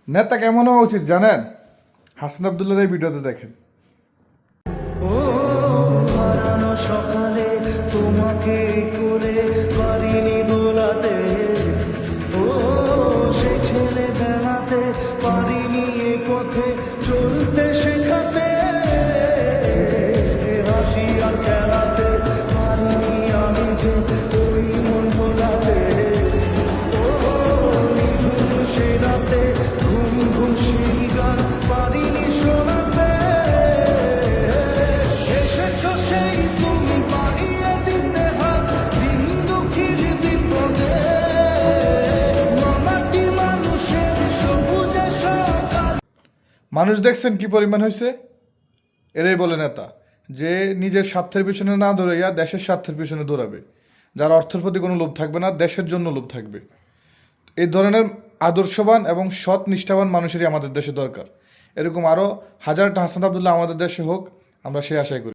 নেতা কেমন হওয়া উচিত জানেন? হাসান আব্দুল্লাহর এই ভিডিওতে দেখেন। ও হারানো সকালে তোমাকে করে পারিনি দোলাতে, ও সে ছেলে বেলাতে পারিনি এ পথে চলতে শেখাতে, হাসি আর খেলাতে পারিনি আমি যে ওই মন ভোলাতে, ও নিঝুম সে রাতে ঘুম ঘুম সেই গান পারিনি শোনাতে, এসেছো সেই তুমি পাড়িয়ে দিতে হাত দিন দুঃখীর বিপদে, মামাটি মানুষের সবুজে সকাল। মানুষ দেখছেন কি পরিমাণ হয়েছে? এরাই বলে নেতা, যে নিজের স্বার্থের পিছনে না দৌড়াইয়া দেশের স্বার্থের পিছনে দৌড়াবে, যার অর্থের প্রতি কোনো লোভ থাকবে না, দেশের জন্য লোভ থাকবে। এই ধরনের আদর্শবান এবং সৎ নিষ্ঠাবান মানুষেরই আমাদের দেশে দরকার। এরকম আরও হাজারটা হাসান আব্দুল্লাহ আমাদের দেশে হোক, আমরা সেই আশাই করি।